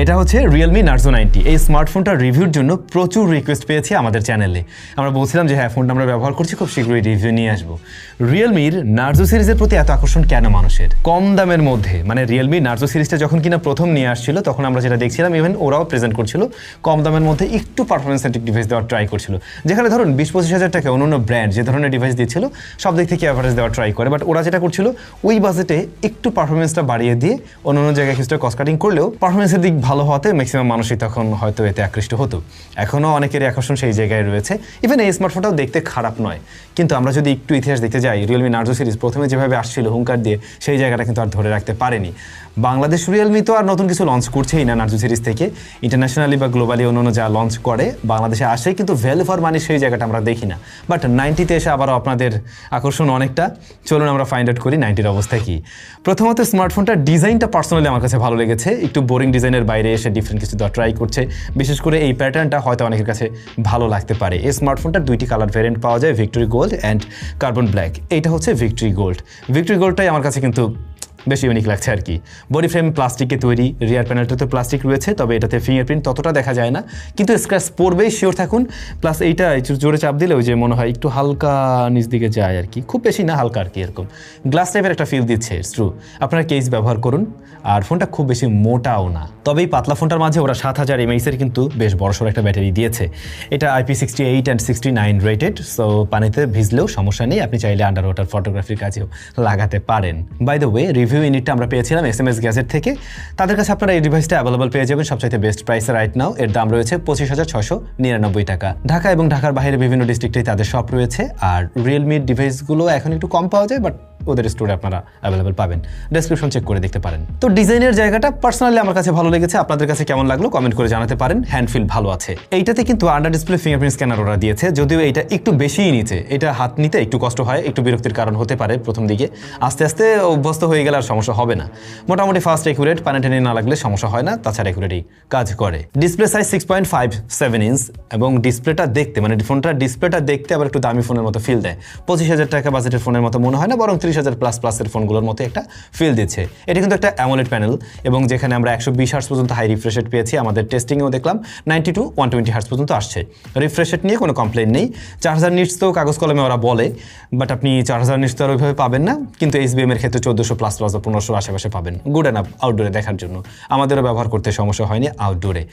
এটা হচ্ছে Realme Narzo 90। এই স্মার্টফোনটার রিভিউর জন্য প্রচুর রিকোয়েস্ট পেয়েছি আমাদের চ্যানেলে। আমরা বলছিলাম যে হ্যাঁ, ফোনটা আমরা ব্যবহার করছি, খুব শীঘ্রই রিভিউ নিয়ে আসবো। Realme-র Narzo সিরিজের প্রতি এত আকর্ষণ কেন মানুষের? কম দামের মধ্যে, মানে Realme Narzo সিরিজটা যখন কিনা প্রথম নিয়ে আসছিল তখন আমরা যেটা দেখছিলাম, ইভেন ওরাও প্রেজেন্ট করছিল কম দামের মধ্যে একটু পারফরমেন্স সেন্ট্রিক ডিভাইস দেওয়ার ট্রাই করছিল। যেখানে ধরুন 20-25 হাজার টাকা অন্যান্য ব্র্যান্ড যে ধরনের ডিভাইস দিচ্ছিল সব দিক থেকে অ্যাভারেজ দেওয়ার ট্রাই করে, বাট ওরা যেটা করছিল ওই বাজেটে একটু পারফরমেন্সটা বাড়িয়ে দিয়ে অন্যান্য জায়গায় কিছুটা কস্ট কাটিং করলেও পারফরমেন্সের দিক ভালো হওয়াতে ম্যাক্সিমাম মানুষই তখন হয়তো এতে আকৃষ্ট হতো। এখনও অনেকেরই আকর্ষণ সেই জায়গায় রয়েছে। ইভেন এই স্মার্টফোনটাও দেখতে খারাপ নয়, কিন্তু আমরা যদি একটু ইতিহাস দেখতে যাই, Realme Narzo সিরিজ প্রথমে যেভাবে আসছিল হুঙ্কার দিয়ে, সেই জায়গাটা কিন্তু আর ধরে রাখতে পারেনি। বাংলাদেশ Realme তো আর নতুন কিছু লঞ্চ করছেই না Narzo সিরিজ থেকে। ইন্টারন্যাশনালি বা গ্লোবালি অন্যান্য যা লঞ্চ করে বাংলাদেশে আসে, কিন্তু ভ্যালু ফর মানি সেই জায়গাটা আমরা দেখি না। বাট 90-তে এসে আবারও আপনাদের আকর্ষণ অনেকটা। চলুন আমরা ফাইন্ড আউট করি 90-র অবস্থা কী। প্রথমত স্মার্টফোনটার ডিজাইনটা পার্সোনালি আমার কাছে ভালো লেগেছে। একটু বোরিং ডিজাইনের বাইরে এসে ডিফারেন্ট কিছু দেওয়া ট্রাই করছে। বিশেষ করে এই প্যাটার্নটা হয়তো অনেকের কাছে ভালো লাগতে পারে। এই স্মার্টফোনটার দুইটি কালার ভ্যারিয়েন্ট পাওয়া যায়, victory gold and carbon black. এইটা হচ্ছে ভিক্টোরি গোল্ড। ভিক্টোরি গোল্ডটাই আমার কাছে কিন্তু বেশি ইউনিক লাগছে আর কি। বডি ফ্রেম প্লাস্টিকে তৈরি, রিয়ার প্যানেলটাতে প্লাস্টিক রয়েছে, তবে এটাতে ফিঙ্গারপ্রিন্ট ততটা দেখা যায় না, কিন্তু স্ক্র্যাচ পড়বেই শিওর থাকুন। প্লাস এইটা একটু জোরে চাপ দিলেও যে মনে হয় একটু হালকা নিচ দিকে যায় আর কি, খুব বেশি না, হালকা আর কি, এরকম গ্লাস টাইপের একটা ফিল দিচ্ছে। It's true. আপনারা কেস ব্যবহার করুন। আর ফোনটা খুব বেশি মোটাও না, তবে এই পাতলা ফোনটার মাঝে ওরা 7000 mAh-এর কিন্তু বেশ বড়সড় একটা ব্যাটারি দিয়েছে। এটা IP68 অ্যান্ড 69 রেটেড, সো পানিতে ভিজলেও সমস্যা নেই। আপনি চাইলে আন্ডার ওয়াটার ফটোগ্রাফির কাজেও লাগাতে পারেন। বাই দ্য ওয়ে, রিভিউ ইউনিটটা আমরা পেয়েছিলাম SMS গ্যাজেট থেকে। তাদের কাছে আপনারা এই ডিভাইসটা অ্যাভেলেবল পেয়ে যাবেন সবচাইতে বেস্ট প্রাইসে রাইট নাও। এর দাম রয়েছে 25,699 টাকা। ঢাকা এবং ঢাকার বাইরে বিভিন্ন ডিস্ট্রিক্টেই তাদের শপ রয়েছে। আর Realme ডিভাইসগুলো এখন একটু কম পাওয়া যায়, বাট ওদের স্টোরে আপনারা অ্যাভেলেবল পাবেন। ডেসক্রিপশন চেক করে দেখতে পারেন। তো ডিজাইনের জায়গাটা পার্সোনালি আমার কাছে ভালো লেগেছে। আপনাদের কাছে কেমন লাগলো কমেন্ট করে জানাতে পারেন। হ্যান্ডফিল ভালো আছে। এইটাতে কিন্তু আন্ডার ডিসপ্লে ফিঙ্গারপ্রিন্ট স্ক্যানার ওরা দিয়েছে, যদিও এটা একটু বেশিই নিচে। এটা হাত নিতে একটু কষ্ট হয়, একটু বিরক্তির কারণ হতে পারে প্রথম দিকে। আস্তে আস্তে অভ্যস্ত হয়ে গেলে আর সমস্যা হবে না। মোটামুটি ফাস্ট একুরেট, পানি টেনে না লাগলে সমস্যা হয় না, তাছাড়া একুরেটই কাজ করে। ডিসপ্লে সাইজ 6.57 ইঞ্চ এবং ডিসপ্লেটা দেখতে, মানে ফোনটার ডিসপ্লেটা দেখতে আবার একটু দামি ফোনের মতো ফিল দেয়। 25,000 টাকা বাজেটের ফোনের মতো মনে হয় না, বরং 30,000 প্লাসের ফোনগুলোর মতো একটা ফিল দিচ্ছে। এটা কিন্তু একটা অ্যামোলেড প্যানেল, এবং যেখানে আমরা 120 হার্টজ পর্যন্ত হাই রিফ্রেশ রেট পেয়েছি, আমাদের টেস্টিংয়েও দেখলাম 90 to 120 হার্টজ পর্যন্ত আসছে। রিফ্রেশ রেট নিয়ে কোনো কমপ্লেন নেই। 4000 নিটস তো কাগজ কলমে ওরা বলে, বাট আপনি 4000 নিটস তো আর ওইভাবে পাবেন না, কিন্তু HBM এর ক্ষেত্রে 1400 প্লাস বা 1500 আশেপাশে পাবেন। গুড এনাফ আউটডোরে দেখার জন্য। আমাদেরও ব্যবহার করতে সমস্যা হয়নি আউটডোরে।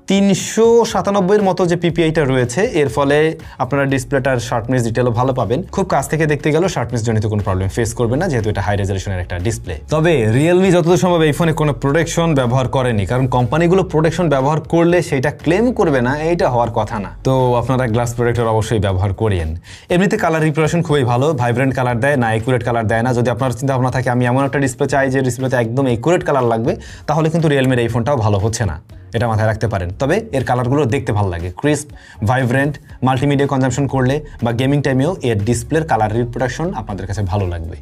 397-এর মতো যে PPI-টা রয়েছে, এর ফলে আপনারা ডিসপ্লেটার শার্পনেস ডিটেলও ভালো পাবেন। খুব কাছ থেকে দেখতে গেলেও শার্পনেস জনিত কোনো প্রবলেম ফেস করবে না, যেহেতু এটা হাই রেজলিউশনের একটা ডিসপ্লে। তবে Realme যতদূর সম্ভব এই ফোনে কোনো প্রোটেকশন ব্যবহার করেনি, কারণ কোম্পানিগুলো প্রোটেকশন ব্যবহার করলে সেটা ক্লেম করবে না, এইটা হওয়ার কথা না। তো আপনারা গ্লাস প্রোটেক্টর অবশ্যই ব্যবহার করেন। এমনিতে কালার রিপ্রেজেন্টেশন খুবই ভালো, ভাইব্রেন্ট কালার দেয় না, একুরেট কালার দেয় না। যদি আপনার চিন্তা ভাবনা থাকে আমি এমন একটা ডিসপ্লে চাই যে ডিসপ্লেতে একদম একুরেট কালার লাগবে, তাহলে কিন্তু Realme-র এই ফোনটাও ভালো হচ্ছে না, এটা মাথায় রাখতে পারেন। তবে এর কালারগুলো দেখতে ভালো লাগে, ক্রিস্প, ভাইব্রেন্ট। মাল্টিমিডিয়া কনজাম্পশন করলে বা গেমিং টাইমেও এর ডিসপ্লের কালার রিপ্রোডাকশন আপনাদের কাছে ভালো লাগবে।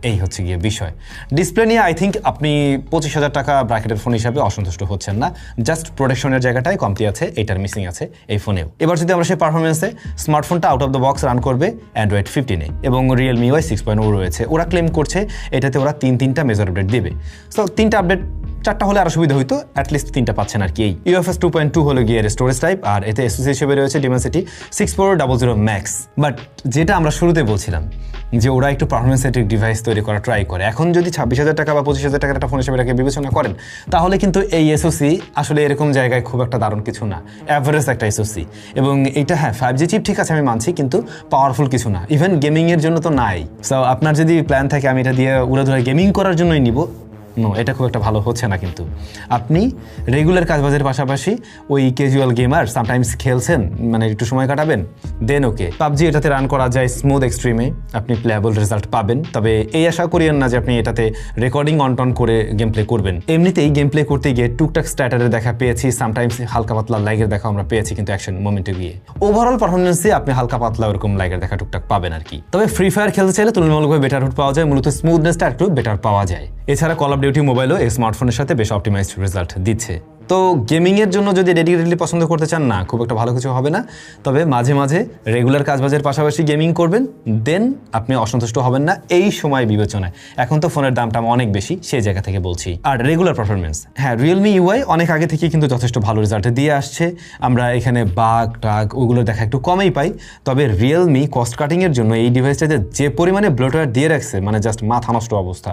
এই হচ্ছে গিয়ে বিষয়। ডিসপ্লে নিয়ে আই থিঙ্ক আপনি 25,000 টাকা ব্র্যাকেটের ফোন হিসাবে অসন্তুষ্ট হচ্ছেন না, জাস্ট প্রোটেকশনের জায়গাটাই কমতি আছে, এইটার মিসিং আছে এই ফোনেও। এবার যদি আমরা সেই পারফরমেন্সে, স্মার্টফোনটা out of the box run করবে Android 15-এ এবং Realme UI 6.0 রয়েছে। ওরা ক্লেম করছে এটাতে ওরা 3টা মেজর আপডেট দেবে। সো 3টা আপডেট, 4টা হলে আরও সুবিধা হইতো, অ্যাটলিস্ট 3টা পাচ্ছেন আর কি। UFS 2.2 হলো গিয়ে স্টোরেজ টাইপ, আর এতে SoC হিসেবে রয়েছে Dimensity 6400 Max। বাট যেটা আমরা শুরুতে বলছিলাম যে ওরা একটু পারফরমেন্স সেন্ট্রিক ডিভাইস তৈরি করা ট্রাই করে। এখন যদি 26,000 টাকা বা 25,000 টাকার একটা ফোন হিসেবে এটাকে বিবেচনা করেন, তাহলে কিন্তু এই SoC আসলে এরকম জায়গায় খুব একটা দারুণ কিছু না, অ্যাভারেজ একটা SoC। এবং এইটা হ্যাঁ 5G চিপ ঠিক আছে আমি মানছি, কিন্তু পাওয়ারফুল কিছু না, ইভেন গেমিংয়ের জন্য তো নাই। সো আপনার যদি প্ল্যান থাকে আমি এটা দিয়ে উড়াধুরা গেমিং করার জন্যই নিব, নো, এটা খুব একটা ভালো হচ্ছে না। কিন্তু আপনি রেগুলার কাজবাজের পাশাপাশি ওই ক্যাজুয়াল গেমার সামটাইমস খেলছেন, মানে একটু সময় কাটাবেন, দেন ওকে। PUBG এটাতে রান করা যায় স্মুথ এক্সট্রিমে, আপনি প্লেয়েবল রেজাল্ট পাবেন। তবে এই আশা করিয়েন না যে আপনি এটাতে রেকর্ডিং অন টন করে গেম প্লে করবেন। এমনিতেই গেম প্লে করতে গিয়ে টুকটাক স্ট্যাটারের দেখা পেয়েছি, সামটাইমস হালকা পাতলা লাইকের দেখা আমরা পেয়েছি, কিন্তু অ্যাকশন মোমেন্টে গিয়ে ওভারঅল পারফরমেন্সে আপনি হালকা পাতলা ওরকম লাইকের দেখা টুকটাক পাবেন আর কি। তবে ফ্রি ফায়ার খেলতে চাইলে তুলনামূলকভাবে বেটার হুড পাওয়া যায়, মূলত স্মুথনেসটা একটু বেটার পাওয়া যায়। এছাড়া কল অফ ডিউটি মোবাইলও এই স্মার্টফোনের সাথে বেশ অপটিমাইজড রেজাল্ট দিচ্ছে। তো গেমিংয়ের জন্য যদি ডেডিকেটেডলি পছন্দ করতে চান না, খুব একটা ভালো কিছু হবে না। তবে মাঝে মাঝে রেগুলার কাজবাজের পাশাপাশি গেমিং করবেন, দেন আপনি অসন্তুষ্ট হবেন না এই সময় বিবেচনায়। এখন তো ফোনের দামটা অনেক বেশি, সেই জায়গা থেকে বলছি। আর রেগুলার পারফরমেন্স, হ্যাঁ রিয়েলমি ইউআই অনেক আগে থেকে কিন্তু যথেষ্ট ভালো রেজাল্ট দিয়ে আসছে। আমরা এখানে বাগ টাগ ওগুলো দেখা একটু কমেই পাই। তবে রিয়েলমি কস্ট কাটিংয়ের জন্য এই ডিভাইসটাতে যে পরিমাণে ব্লোটওয়্যার দিয়ে রাখছে, মানে জাস্ট মাথা নষ্ট অবস্থা,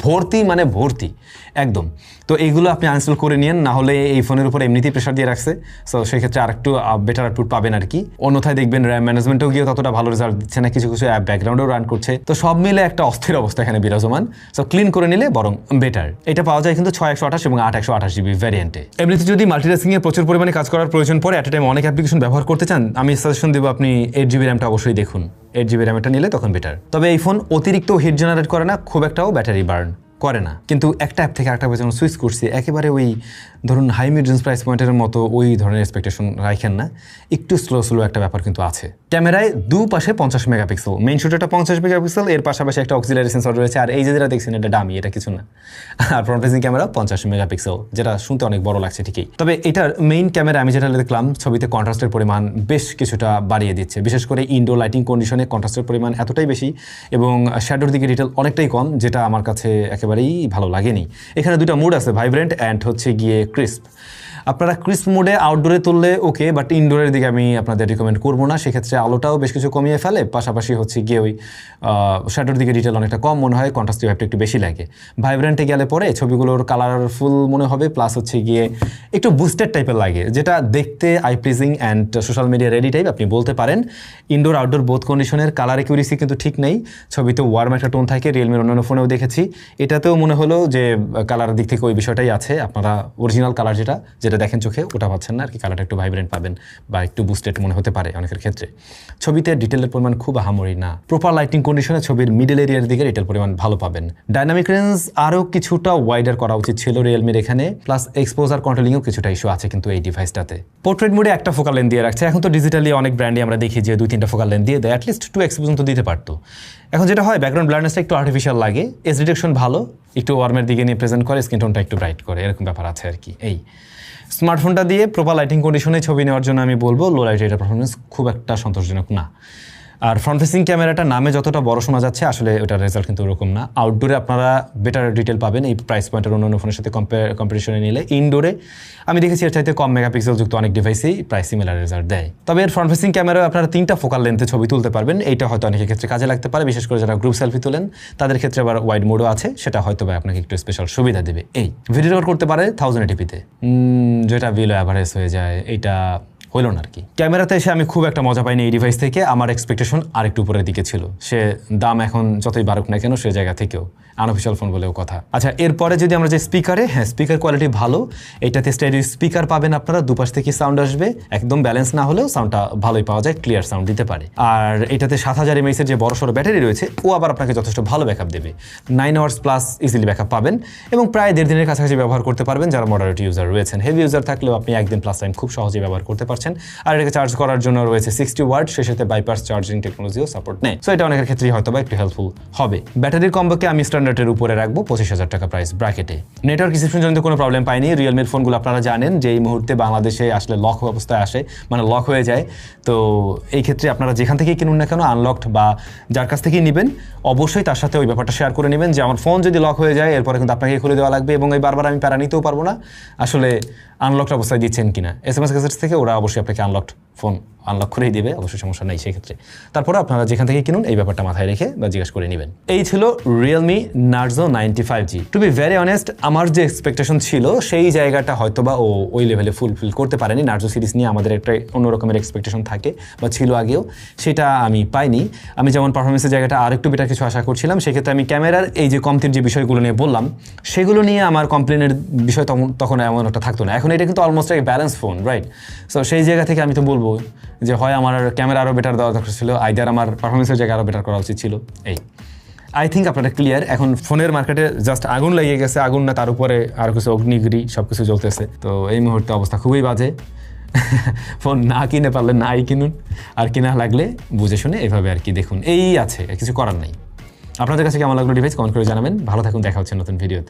ভর্তি মানে ভর্তি একদম। তো এইগুলো আপনি আনইনস্টল করে নিন, না হলে এই ফোনের উপর এমনিতেই প্রেশার দিয়ে রাখছে। সো সেক্ষেত্রে আরেকটু বেটার আউটপুট পাবেন আর কি। অন্যথায় দেখবেন র্যাম ম্যানেজমেন্টেও গিয়ে ততটা ভালো রেজাল্ট দিচ্ছে না, কিছু কিছু অ্যাপ ব্যাকগ্রাউন্ডেও রান করছে। তো সব মিলে একটা অস্থির অবস্থা এখানে বিরাজমান। সো ক্লিন করে নিলে বরং বেটার। এটা পাওয়া যায় কিন্তু 6/128 এবং 8/128 জিবি ভ্যারিয়েন্টে। এমনিতে যদি মাল্টিটাস্কিংয়ে প্রচুর পরিমাণে কাজ করার প্রয়োজন পড়ে, অ্যাট এ টাইম অনেক অ্যাপ্লিকেশন ব্যবহার করতে চান, আমি সাজেশন দেবো আপনি 8 জিবি র্যামটা অবশ্যই দেখুন। 8 জিবি র্যামটা নিলে তখন বেটার। তবে এই ফোন অতিরিক্ত হিট জেনারেট করে না, খুব একটাও ব্যাটারি বার্ন করে না। কিন্তু একটা অ্যাপ থেকে একটা যখন সুইচ করছি, একেবারে ওই ধরুন হাই মিড রেঞ্জ প্রাইস পয়েন্টের মতো ওই ধরনের এক্সপেকটেশন রাখেন না, একটু স্লো একটা ব্যাপার কিন্তু আছে। ক্যামেরায় দুপাশে 50 মেগাপিক্সেল, মেইন শুটারটা 50 মেগাপিক্সেল, এর পাশাপাশি একটা অক্সিলারি সেন্সর রয়েছে। আর এই যে যেটা দেখছেন এটা ডামি, এটা কিছু না। আর ফ্রন্ট ফেসিং ক্যামেরা 50 মেগাপিক্সেল, যেটা শুনতে অনেক বড় লাগছে ঠিকই। তবে এটার মেইন ক্যামেরা আমি যেটা দেখলাম, ছবিতে কন্ট্রাস্টের পরিমাণ বেশ কিছুটা বাড়িয়ে দিচ্ছে। বিশেষ করে ইনডোর লাইটিং কন্ডিশনে কন্ট্রাস্টের পরিমাণ এতটাই বেশি এবং শ্যাডোর দিকে ডিটেল অনেকটাই কম, যেটা আমার কাছে একেবারেই ভালো লাগেনি। এখানে দুটো মুড আছে, ভাইব্রেন্ট অ্যান্ড হচ্ছে গিয়ে ক্রিস্প। আপনারা ক্রিস্প মোডে আউটডোরে তুললে ওকে, বাট ইনডোরের দিকে আমি আপনাদের রিকমেন্ড করবো না। সেক্ষেত্রে আলোটাও বেশ কিছু কমিয়ে ফেলে, পাশাপাশি হচ্ছে গিয়ে ওই শ্যাডোর দিকে ডিটেল অনেকটা কম মনে হয়, কন্ট্রাস্ট ভাইবটা একটু বেশি লাগে। ভাইব্রেন্টে গেলে পরে ছবিগুলোর কালারফুল মনে হবে, প্লাস হচ্ছে গিয়ে একটু বুস্টেড টাইপের লাগে, যেটা দেখতে I pleasing and social media ready type আপনি বলতে পারেন। ইনডোর আউটডোর বোথ কন্ডিশনের কালার অ্যাকিউরেসি কিন্তু ঠিক নেই। ছবিতে ওয়ার্ম একটা টোন থাকে, রিয়েলমির অন্যান্য ফোনেও দেখেছি। এটাতেও মনে হলো যে কালারের দিক থেকে ওই বিষয়টাই আছে। আপনারা অরিজিনাল কালার যেটা দেখেন চোখে ওটা পাচ্ছেন না আর কি, কালারটা একটু ভাইব্রেন্ট পাবেন বা একটু বুস্টেড মনে হতে পারে অনেকের ক্ষেত্রে। ছবিতে ডিটেলের পরিমাণ খুব আহামরি না। প্রপার লাইটিং কন্ডিশনে ছবির মিডল এরিয়ার দিকে ডিটেল পরিমাণ ভালো পাবেন। ডাইনামিক রেঞ্জ আরও কিছুটা ওয়াইডার করা উচিত ছিল রিয়েলমির এখানে, প্লাস এক্সপোজার কন্ট্রোলিংয়েও কিছুটা ইস্যু আছে কিন্তু এই ডিভাইসটাতে। পোর্ট্রেট মোডে একটা ফোকাল লেন্থ দিয়ে রাখছে। এখন তো ডিজিটালি অনেক ব্র্যান্ডে আমরা দেখি যে 2-3টা ফোকাল লেন্থ দিয়ে দেয়, অ্যাটলিস্ট 2x পর্যন্ত দিতে পারতো। এখন যেটা হয়, ব্যাকগ্রাউন্ড ব্লারনেসটা একটু আর্টিফিশিয়াল লাগে, এজ ডিটেকশন ভালো, একটু ওয়ার্মের দিকে নিয়ে প্রেজেন্ট করে, স্ক্রিন টোনটা একটু ব্রাইট করে, এরকম ব্যাপার আছে আর কি। এই স্মার্টফোনটা দিয়ে প্রপার লাইটিং কন্ডিশনে ছবি নেওয়ার জন্য আমি বলবো লো লাইটে এটা পারফরমেন্স খুব একটা সন্তোষজনক না। আর ফ্রন্ট ফেসিং ক্যামেরাটা নামে যতটা বড় শোনা যাচ্ছে, আসলে ওটার রেজাল্ট কিন্তু ওরকম না। আউটডোরে আপনারা বেটার ডিটেল পাবেন এই প্রাইস পয়েন্টের অন্য ফোনের সাথে কম্পিটিশনে নিলে। ইনডোরে আমি দেখেছি এর চাইতে কম মেগাপিক্সেল যুক্ত অনেক ডিভাইসেই প্রায় সিমিলার রেজাল্ট দেয়। তবে এর ফ্রন্ট ফেসিং ক্যামেরায় আপনারা 3টা ফোকাল লেন্থে ছবি তুলতে পারবেন। এইটা হয়তো অনেকের ক্ষেত্রে কাজে লাগতে পারে, বিশেষ করে যারা গ্রুপ সেলফি তোলেন তাদের ক্ষেত্রে আবার ওয়াইড মোডও আছে, সেটা হয়তো বা আপনাকে একটু স্পেশাল সুবিধা দেবে। এই ভিডিও রেকর্ড করতে পারে 1080p-তে, যেটা বিলো অ্যাভারেজ হয়ে যায়, এইটা হইল না আর কি। ক্যামেরাতে এসে আমি খুব একটা মজা পাইনি এই ডিভাইস থেকে। আমার এক্সপেকটেশন আরেকটু উপরের দিকে ছিল। সে দাম এখন যতই বাড়ুক না কেন, সে জায়গা থেকেও আনঅফিশিয়াল ফোন বলেও কথা। আচ্ছা, এরপরে যদি আমরা যে স্পিকারে, হ্যাঁ স্পিকার কোয়ালিটি ভালো। এটাতে স্টেরিও স্পিকার পাবেন আপনারা, দুপাশ থেকে সাউন্ড আসবে, একদম ব্যালেন্স না হলেও সাউন্ডটা ভালোই পাওয়া যায়, ক্লিয়ার সাউন্ড দিতে পারে। আর এটাতে 7000 mAh-এর যে বড়সড় ব্যাটারি রয়েছে, ও আবার আপনাকে যথেষ্ট ভালো ব্যাকআপ দেবে। 9 hours প্লাস ইজিলি ব্যাকআপ পাবেন এবং প্রায় 1.5 দিনের কাছাকাছি ব্যবহার করতে পারবেন যারা মডারেট ইউজার রয়েছেন। হেভি ইউজার থাকলেও আপনি 1 দিন প্লাস টাইম খুব সহজেই ব্যবহার করতে পারছেন। আর এটাকে চার্জ করার জন্য রয়েছে 60 ওয়াট, সে সাথে বাইপাস চার্জিং টেকনোলজিও সাপোর্ট নেয়। সো এটা অনেকের ক্ষেত্রেই হয়তো বা একটু হেল্পফুল হবে। ব্যাটারির কম্বোকে আমি স্ট্যান্ডার্ডের উপরে রাখবো 25,000 টাকা প্রাইস ব্র্যাকেটে। নেটওয়ার্ক রিসেপশন জনিত কোনো প্রবলেম পাইনি। রিয়েলমির ফোনগুলো আপনারা জানেন যে এই মুহূর্তে বাংলাদেশে আসলে লক অবস্থায় আসে, মানে লক হয়ে যায়। তো এই ক্ষেত্রে আপনারা যেখান থেকেই কিনুন না কেন, আনলকড বা যার কাছ থেকেই নেবেন, অবশ্যই তার সাথে ওই ব্যাপারটা শেয়ার করে নেবেন যে আমার ফোন যদি লক হয়ে যায় এরপরে কিন্তু আপনাকে খুলে দেওয়া লাগবে এবং এই বারবার আমি প্যারা নিতেও পারবো না আসলে আনলকড অবস্থায় দিচ্ছেন কিনা। SMS কাছের থেকে ওরা অবশ্যই আপনাকে আনলকড ফোন আনলক করেই দেবে, অবশ্যই সমস্যা নেই সেক্ষেত্রে। তারপরে আপনারা যেখান থেকে কিনুন এই ব্যাপারটা মাথায় রেখে বা জিজ্ঞাসা করে নেবেন। এই ছিল Realme Narzo 95G। To be very honest, আমার যে এক্সপেকটেশন ছিল সেই জায়গাটা হয়তো বা ওই লেভেলে ফুলফিল করতে পারেনি। নার্জো সিরিজ নিয়ে আমাদের একটা অন্যরকমের এক্সপেকটেশন থাকে বা ছিল আগেও, সেটা আমি পাইনি। আমি যেমন পারফরমেন্সের জায়গাটা আরেকটু বেটার কিছু আশা করছিলাম, সেক্ষেত্রে আমি ক্যামেরার এই যে কমতির যে বিষয়গুলো নিয়ে বললাম সেগুলো নিয়ে আমার কমপ্লেনের বিষয় তখন এমন একটা থাকতো না। এখন এটা কিন্তু অলমোস্ট একটা ব্যালেন্স ফোন, রাইট? সো সেই জায়গা থেকে আমি তো বলবো যে হয় আমার ক্যামেরা আরও বেটার দেওয়া দরকার ছিল, আইদার আমার পারফরমেন্সের জায়গা আরও বেটার করা উচিত ছিল। এই আই থিঙ্ক আপনারা ক্লিয়ার। এখন ফোনের মার্কেটে জাস্ট আগুন লেগে গেছে, আগুন না তার উপরে আরও কিছু অগ্নিগিরি সব কিছু জ্বলতেছে। তো এই মুহূর্তে অবস্থা খুবই বাজে। ফোন না কিনে পারলে নাই কিনুন, আর কিনা লাগলে বুঝে শুনে এভাবে আর কি দেখুন। এই আছে, কিছু করার নাই। আপনাদের কাছে কেমন লাগলো ডিভাইস কমেন্ট করে জানাবেন। ভালো থাকুন, দেখা হচ্ছে নতুন ভিডিওতে।